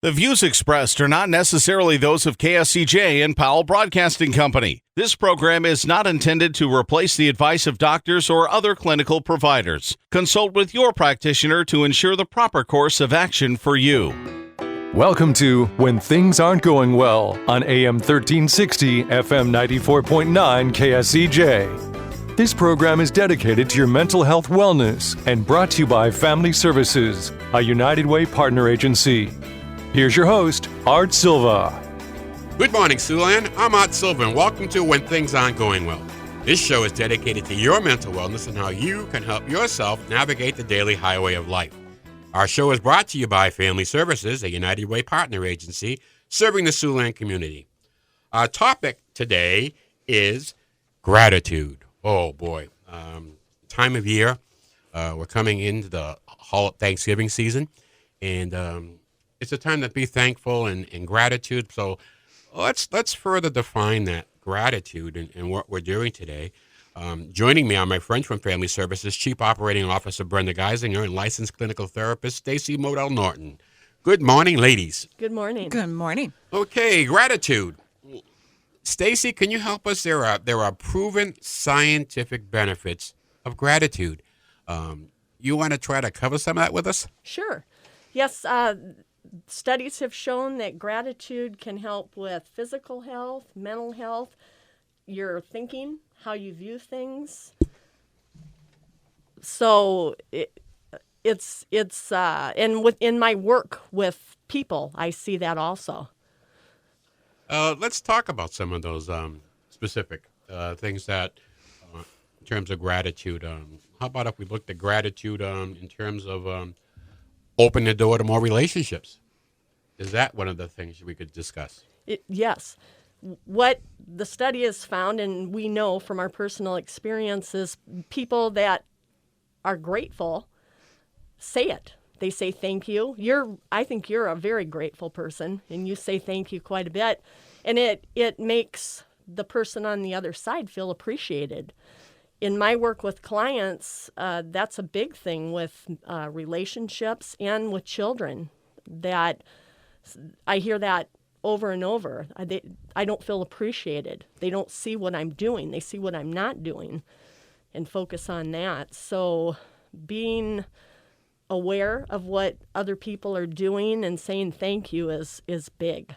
The views expressed are not necessarily those of KSCJ and Powell Broadcasting Company. This program is not intended to replace the advice of doctors or other clinical providers. Consult with your practitioner to ensure the proper course of action for you. Welcome to When Things Aren't Going Well on AM 1360, FM 94.9 KSCJ. This program is dedicated to your mental health wellness and brought to you by Family Services, a United Way partner agency. Here's your host, Art Silva. Good morning, Siouxland. I'm Art Silva, and welcome to When Things Aren't Going Well. This show is dedicated to your mental wellness and how you can help yourself navigate the daily highway of life. Our show is brought to you by Family Services, a United Way partner agency serving the Siouxland community. Our topic today is gratitude. Oh, boy. Time of year. We're coming into the Thanksgiving season, and it's a time to be thankful and gratitude. So let's further define that gratitude and what we're doing today. Joining me are my friends from Family Services, Chief Operating Officer Brenda Geisinger and licensed clinical therapist Stacy Modell Norton. Good morning, ladies. Good morning. Good morning. Okay, gratitude. Stacy, can you help us? There are proven scientific benefits of gratitude. You want to try to cover some of that with us? Sure. Yes, studies have shown that gratitude can help with physical health, mental health, your thinking, how you view things. So it's and within my work with people, I see that also. Let's talk about some of those specific things that, in terms of gratitude. How about if we looked at gratitude in terms of open the door to more relationships? Is that one of the things we could discuss? Yes. What the study has found, and we know from our personal experiences, people that are grateful say it. They say thank you. I think you're a very grateful person, and you say thank you quite a bit. And it makes the person on the other side feel appreciated. In my work with clients, that's a big thing with relationships and with children, that I hear that over and over. I don't feel appreciated. They don't see what I'm doing. They see what I'm not doing and focus on that. So being aware of what other people are doing and saying thank you is big.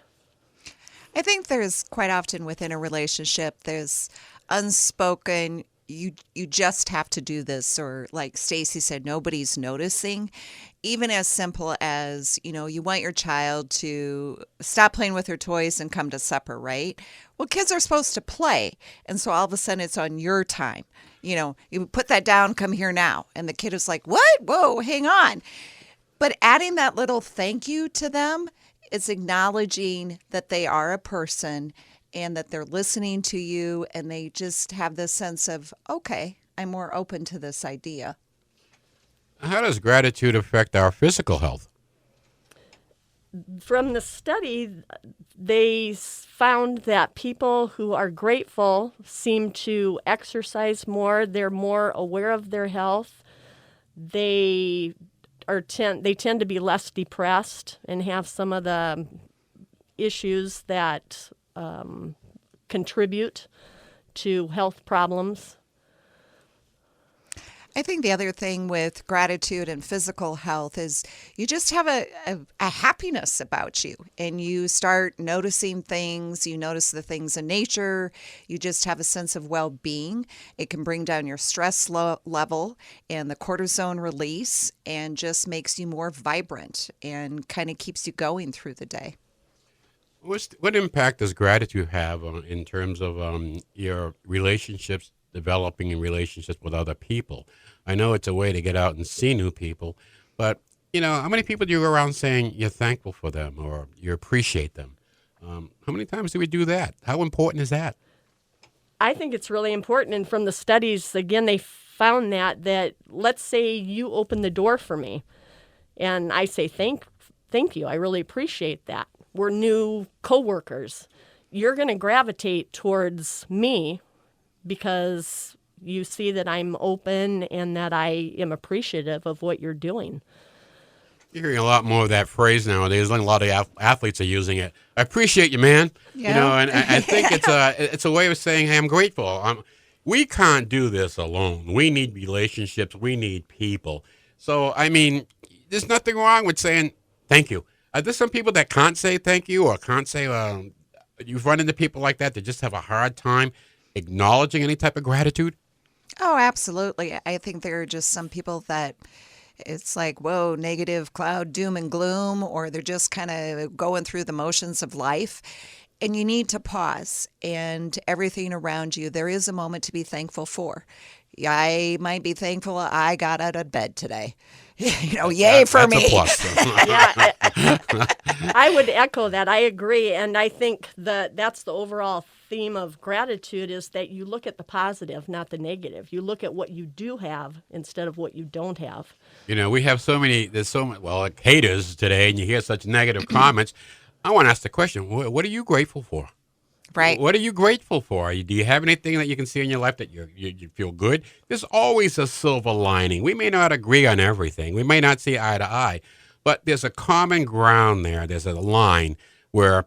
I think there's quite often within a relationship, there's unspoken, you just have to do this, or like Stacy said, nobody's noticing. Even as simple as, you want your child to stop playing with her toys and come to supper, right? Well, kids are supposed to play. And so all of a sudden it's on your time. You put that down, come here now. And the kid is like, what? Whoa, hang on. But adding that little thank you to them is acknowledging that they are a person and that they're listening to you, and they just have this sense of, okay, I'm more open to this idea. How does gratitude affect our physical health? From the study, they found that people who are grateful seem to exercise more. They're more aware of their health. They tend to be less depressed and have some of the issues that contribute to health problems. I think the other thing with gratitude and physical health is you just have a happiness about you, and you start noticing things. You notice the things in nature. You just have a sense of well-being. It can bring down your stress level and the cortisone release, and just makes you more vibrant and kind of keeps you going through the day. What impact does gratitude have in terms of your relationships, developing in relationships with other people? I know it's a way to get out and see new people, but, how many people do you go around saying you're thankful for them or you appreciate them? How many times do we do that? How important is that? I think it's really important. And from the studies, again, they found that let's say you open the door for me and I say thank you. I really appreciate that. We're new coworkers. You're going to gravitate towards me because you see that I'm open and that I am appreciative of what you're doing. You're hearing a lot more of that phrase nowadays. A lot of athletes are using it. I appreciate you, man. Yeah. You know, and I think it's a way of saying, hey, I'm grateful. We can't do this alone. We need relationships. We need people. So, I mean, there's nothing wrong with saying thank you. There's some people that can't say thank you or can't say, you've run into people like that just have a hard time acknowledging any type of gratitude. Oh, absolutely. I think there are just some people that it's like, whoa, negative cloud, doom and gloom, or they're just kind of going through the motions of life. And you need to pause, and everything around you, there is a moment to be thankful for. I might be thankful I got out of bed today. Yay for me. That's a plus. Yeah, I would echo that. I agree. And I think that's the overall theme of gratitude is that you look at the positive, not the negative. You look at what you do have instead of what you don't have. You know, we have there's so many, like haters today, and you hear such negative comments. I want to ask the question, what are you grateful for? Right. What are you grateful for? Do you have anything that you can see in your life that you feel good? There's always a silver lining. We may not agree on everything. We may not see eye to eye, but there's a common ground there. There's a line where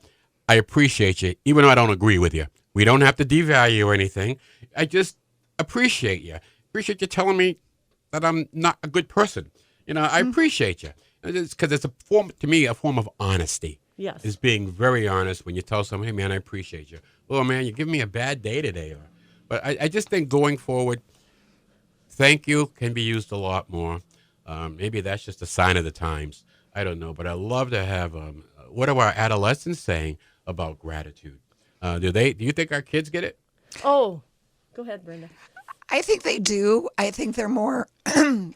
I appreciate you, even though I don't agree with you. We don't have to devalue anything. I just appreciate you. Appreciate you telling me that I'm not a good person. I appreciate you. Because it's to me, a form of honesty. Yes. Is being very honest when you tell someone, hey, man, I appreciate you. Oh, man, you give me a bad day today. But I just think going forward, thank you can be used a lot more. Maybe that's just a sign of the times. I don't know. But I love to have, what are our adolescents saying about gratitude? Do you think our kids get it? Oh, go ahead, Brenda. I think they do. I think they're more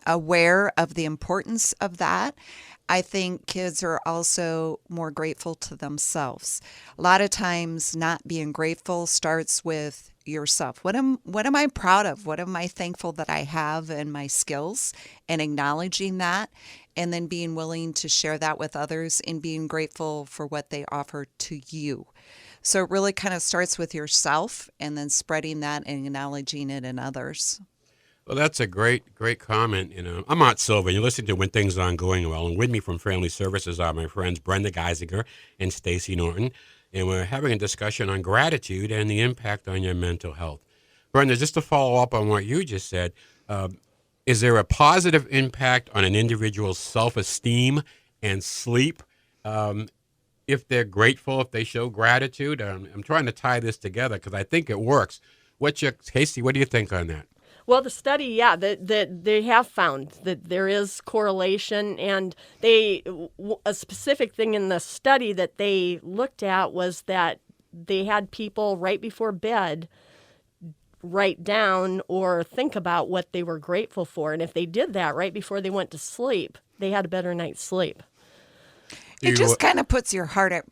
aware of the importance of that. I think kids are also more grateful to themselves. A lot of times not being grateful starts with yourself. What am I proud of? What am I thankful that I have in my skills, and acknowledging that, and then being willing to share that with others and being grateful for what they offer to you. So it really kind of starts with yourself and then spreading that and acknowledging it in others. Well, that's a great comment. I'm Art Silva. You're listening to When Things Aren't Going Well. And with me from Family Services are my friends Brenda Geisinger and Stacy Norton. And we're having a discussion on gratitude and the impact on your mental health. Brenda, just to follow up on what you just said, is there a positive impact on an individual's self-esteem and sleep if they're grateful, if they show gratitude? I'm trying to tie this together because I think it works. Casey, what do you think on that? Well, the study, yeah, that they have found that there is correlation, and a specific thing in the study that they looked at was that they had people right before bed write down or think about what they were grateful for, and if they did that right before they went to sleep, they had a better night's sleep. It just kind of puts your heart at,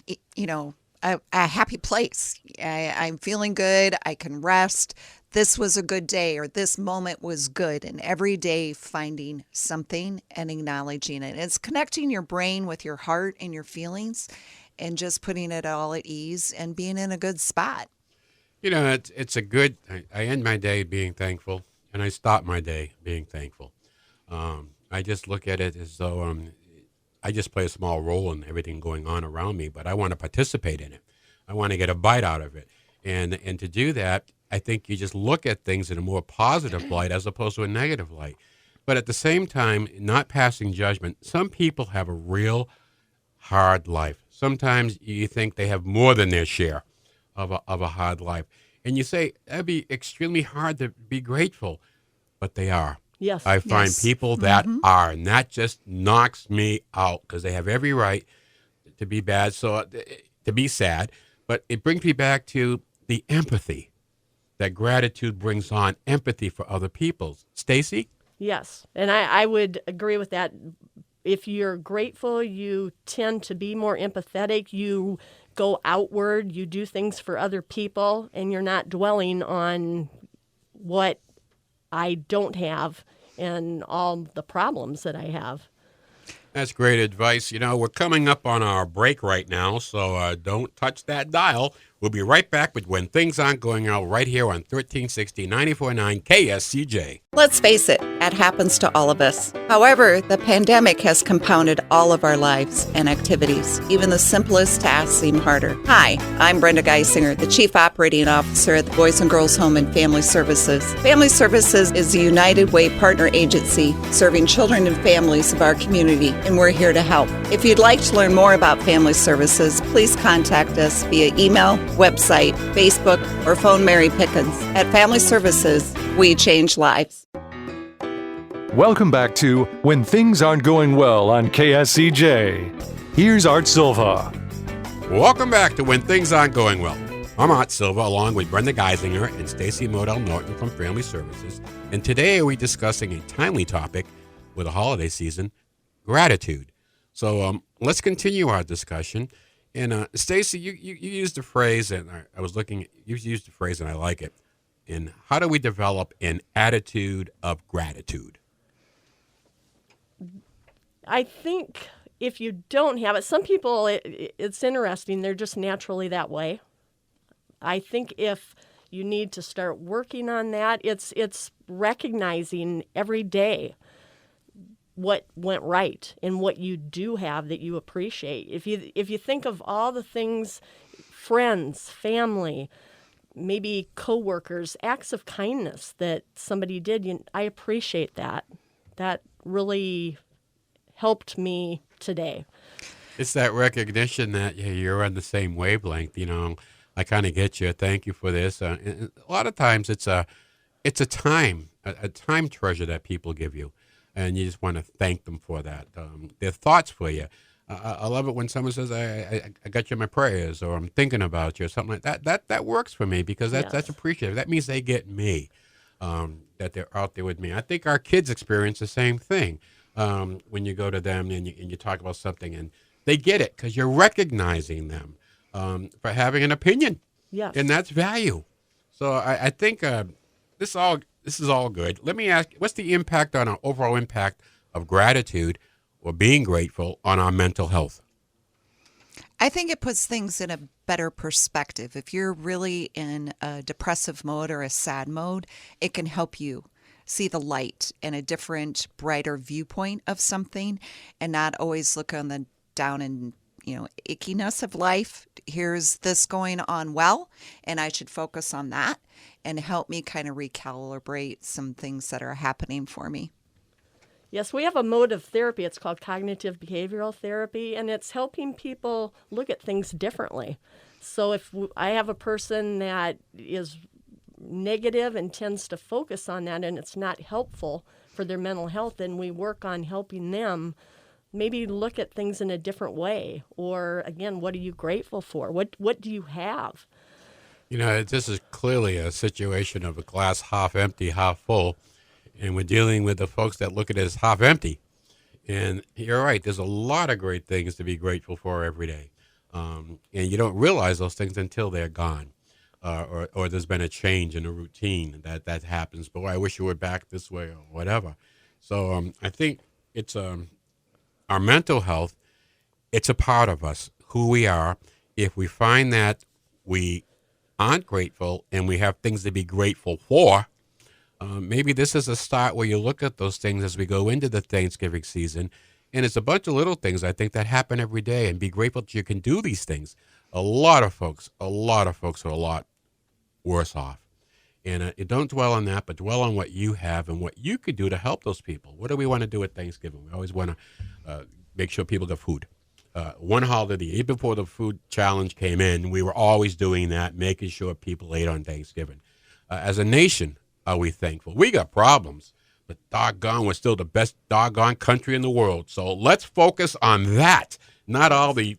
a happy place. I'm feeling good. I can rest. This was a good day, or this moment was good. And every day finding something and acknowledging it. It's connecting your brain with your heart and your feelings and just putting it all at ease and being in a good spot. It's a good, I end my day being thankful, and I stop my day being thankful. I just look at it as though I just play a small role in everything going on around me, but I want to participate in it. I want to get a bite out of it. And to do that, I think you just look at things in a more positive light as opposed to a negative light. But at the same time, not passing judgment. Some people have a real hard life. Sometimes you think they have more than their share of a hard life. And you say, that'd be extremely hard to be grateful, but they are. Yes. I find people that are, and that just knocks me out because they have every right to be bad, to be sad. But it brings me back to the empathy that gratitude brings on, empathy for other people. Stacy? Yes, and I would agree with that. If you're grateful, you tend to be more empathetic. You go outward. You do things for other people, and you're not dwelling on what I don't have and all the problems that I have. That's great advice. We're coming up on our break right now, so don't touch that dial. We'll be right back with When Things Aren't Going Well right here on 1360 94.9 KSCJ. Let's face it, it happens to all of us. However, the pandemic has compounded all of our lives and activities. Even the simplest tasks seem harder. Hi, I'm Brenda Geisinger, the Chief Operating Officer at the Boys and Girls Home and Family Services. Family Services is a United Way partner agency serving children and families of our community, and we're here to help. If you'd like to learn more about Family Services, please contact us via email, website, Facebook, or phone Mary Pickens. At Family Services, we change lives. Welcome back to When Things Aren't Going Well on KSCJ. Here's Art Silva. Welcome back to When Things Aren't Going Well. I'm Art Silva, along with Brenda Geisinger and Stacy Modell Norton from Family Services. And today we're discussing a timely topic with the holiday season, gratitude. So let's continue our discussion. And Stacy, you used the phrase, and I was looking, you used the phrase, and I like it. And how do we develop an attitude of gratitude? I think if you don't have it, some people, it's interesting, they're just naturally that way. I think if you need to start working on that, it's recognizing every day what went right and what you do have that you appreciate. If you think of all the things, friends, family, maybe coworkers, acts of kindness that somebody did, I appreciate that. That really helped me today. It's that recognition that you're on the same wavelength. I kind of get you. Thank you for this. And a lot of times it's a time treasure that people give you, and you just want to thank them for that. Their thoughts for you. I love it when someone says, I got you in my prayers, or I'm thinking about you, or something like that. That works for me because that's appreciative. That means they get me, that they're out there with me. I think our kids experience the same thing. When you go to them and you talk about something, and they get it because you're recognizing them for having an opinion. Yes. And that's value. So I think this is all good. Let me ask, what's the impact on our overall impact of gratitude or being grateful on our mental health? I think it puts things in a better perspective. If you're really in a depressive mode or a sad mode, it can help you see the light and a different, brighter viewpoint of something, and not always look on the down and ickiness of life. Here's this going on well, and I should focus on that, and help me kind of recalibrate some things that are happening for me. Yes, we have a mode of therapy. It's called cognitive behavioral therapy, and it's helping people look at things differently. So if I have a person that is negative and tends to focus on that, and it's not helpful for their mental health, then we work on helping them maybe look at things in a different way. Or again, what are you grateful for? What do you have? This is clearly a situation of a glass half empty, half full, and we're dealing with the folks that look at it as half empty. And you're right, there's a lot of great things to be grateful for every day, and you don't realize those things until they're gone. Or there's been a change in a routine that happens. Boy, I wish you were back this way or whatever. So I think it's our mental health. It's a part of us, who we are. If we find that we aren't grateful and we have things to be grateful for, maybe this is a start where you look at those things as we go into the Thanksgiving season. And it's a bunch of little things, I think, that happen every day, and be grateful that you can do these things. A lot of folks are a lot worse off. And you don't dwell on that, but dwell on what you have and what you could do to help those people. What do we want to do at Thanksgiving? We always want to make sure people get food. One holiday, even before the food challenge came in, we were always doing that, making sure people ate on Thanksgiving. As a nation, are we thankful? We got problems, but doggone, we're still the best doggone country in the world. So let's focus on that, not all the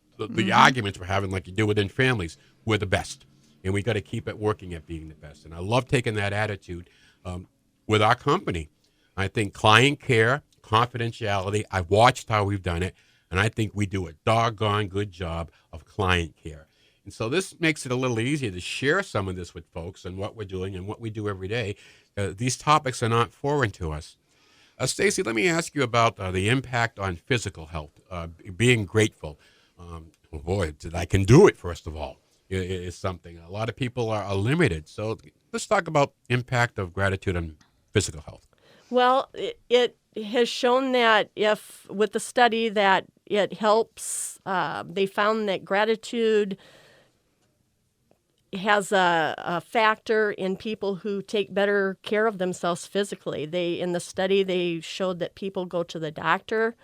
arguments we're having like you do within families. We're the best, and we got to keep it working at being the best. And I love taking that attitude with our company. I think client care, confidentiality, I've watched how we've done it, and I think we do a doggone good job of client care. And so this makes it a little easier to share some of this with folks and what we're doing and what we do every day. These topics are not foreign to us. Stacy, let me ask you about the impact on physical health, being grateful. I can do it, first of all. is something. A lot of people are limited. So let's talk about impact of gratitude on physical health. Well, it has shown that with the study that it helps, they found that gratitude has a factor in people who take better care of themselves physically. In the study, they showed that people go to the doctor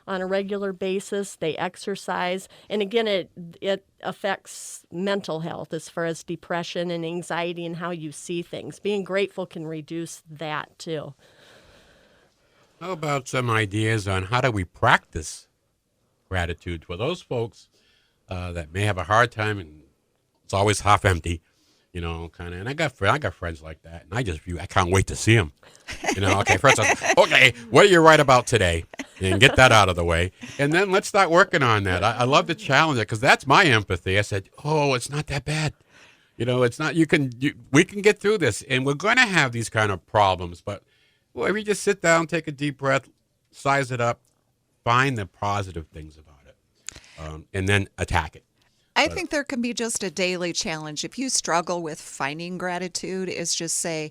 on a regular basis, they exercise, and again, it affects mental health as far as depression and anxiety and how you see things. Being grateful can reduce that too. How about some ideas on how do we practice gratitude for those folks that may have a hard time and it's always half empty, kind of. And I got friends like that, and I can't wait to see them. Okay, first, okay, what are you right about today? And get that out of the way, and then let's start working on that. I love to challenge it because that's my empathy. I said, oh, it's not that bad. It's not. We can get through this, and we're going to have these kind of problems. But if you just sit down, take a deep breath, size it up, find the positive things about it, and then attack it. I think there can be just a daily challenge. If you struggle with finding gratitude, is just say,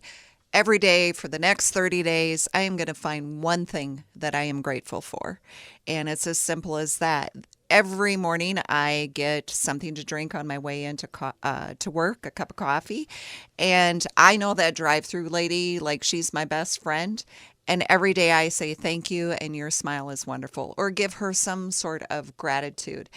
every day for the next 30 days, I am going to find one thing that I am grateful for. And it's as simple as that. Every morning, I get something to drink on my way into to work, a cup of coffee. And I know that drive-through lady, like she's my best friend. And every day I say, thank you, and your smile is wonderful. Or give her some sort of gratitude.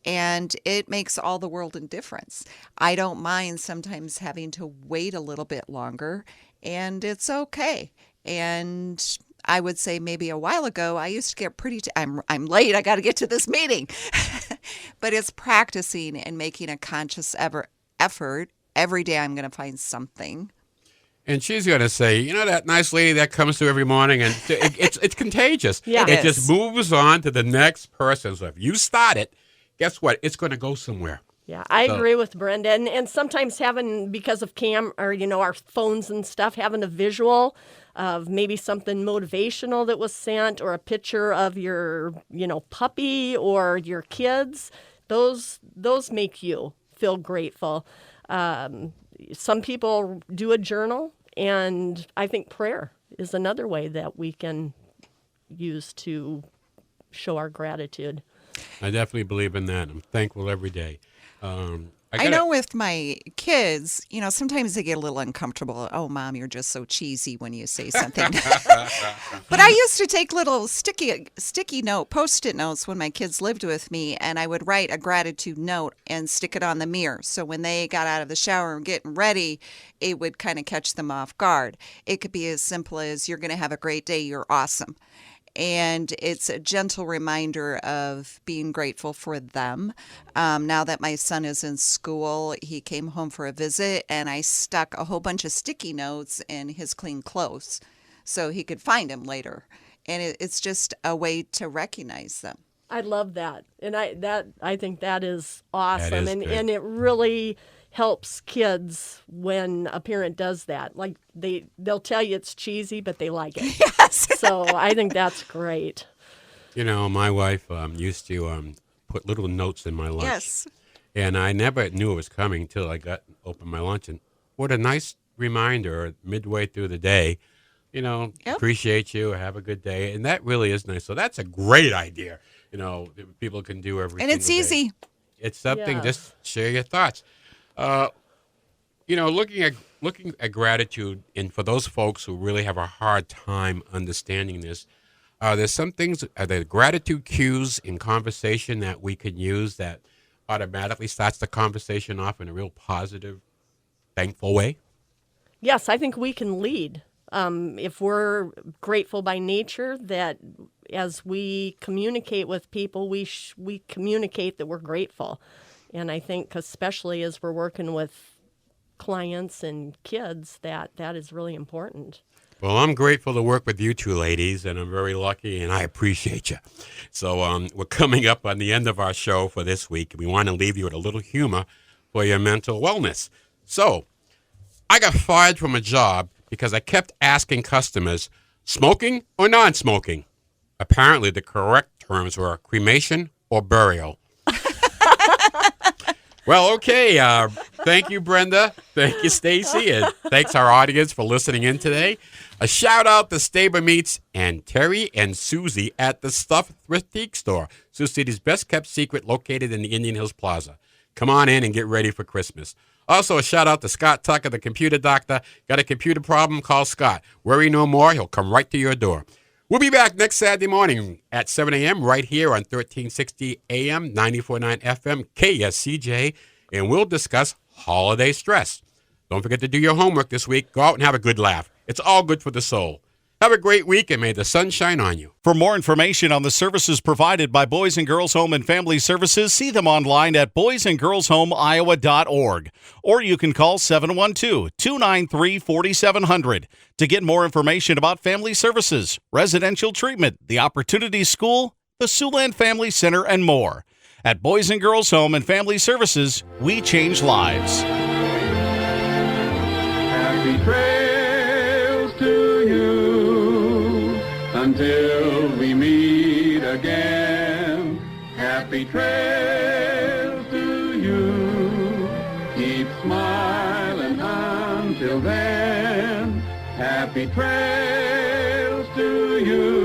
And it makes all the world of difference. I don't mind sometimes having to wait a little bit longer, and it's okay. And I would say maybe a while ago, I used to get I'm late, I got to get to this meeting. But it's practicing and making a conscious effort. Every day I'm going to find something. And she's going to say, that nice lady that comes to every morning, and it's contagious. Yeah. It just moves on to the next person. So if you start it, guess what? It's going to go somewhere. Yeah, I agree with Brenda. And sometimes because of our phones and stuff, having a visual of maybe something motivational that was sent or a picture of your, puppy or your kids, those make you feel grateful. Some people do a journal, and I think prayer is another way that we can use to show our gratitude. I definitely believe in that. I'm thankful every day. I know with my kids, sometimes they get a little uncomfortable. Oh, Mom, you're just so cheesy when you say something. But I used to take little sticky note, Post-it notes when my kids lived with me, and I would write a gratitude note and stick it on the mirror. So when they got out of the shower and getting ready, it would kind of catch them off guard. It could be as simple as, you're going to have a great day, you're awesome. And it's a gentle reminder of being grateful for them. Now that my son is in school, he came home for a visit, and I stuck a whole bunch of sticky notes in his clean clothes so he could find them later. And it's just a way to recognize them. I love that. And I think that is awesome. That is and it really helps kids when a parent does that. Like they'll tell you it's cheesy, but they like it. Yes. So I think that's great. My wife used to put little notes in my lunch. Yes. And I never knew it was coming until I opened my lunch. And what a nice reminder midway through the day, Yep. Appreciate you, have a good day. And that really is nice. So that's a great idea, that people can do every And it's single easy. day. It's something, Yeah. just share your thoughts. Looking at gratitude, and for those folks who really have a hard time understanding this, are there gratitude cues in conversation that we can use that automatically starts the conversation off in a real positive, thankful way? Yes, I think we can lead. If we're grateful by nature, that as we communicate with people, we communicate that we're grateful. And I think especially as we're working with clients and kids, that is really important. Well, I'm grateful to work with you two ladies, and I'm very lucky, and I appreciate you. So we're coming up on the end of our show for this week. We want to leave you with a little humor for your mental wellness. So I got fired from a job because I kept asking customers, smoking or non-smoking? Apparently the correct terms were cremation or burial. Well, okay. Thank you, Brenda. Thank you, Stacy. And thanks our audience for listening in today. A shout out to Staber Meats and Terry and Susie at the Stuff Thrift Store, Sioux City's best kept secret located in the Indian Hills Plaza. Come on in and get ready for Christmas. Also, a shout out to Scott Tucker, the computer doctor. Got a computer problem? Call Scott. Worry no more. He'll come right to your door. We'll be back next Saturday morning at 7 a.m. right here on 1360 AM, 94.9 FM, KSCJ, and we'll discuss holiday stress. Don't forget to do your homework this week. Go out and have a good laugh. It's all good for the soul. Have a great week, and may the sun shine on you. For more information on the services provided by Boys and Girls Home and Family Services, see them online at boysandgirlshomeiowa.org. Or you can call 712-293-4700 to get more information about family services, residential treatment, the Opportunity School, the Siouxland Family Center, and more. At Boys and Girls Home and Family Services, we change lives. Happy trails to you until we meet again. Happy trails to you. Keep smiling until then. Happy trails to you.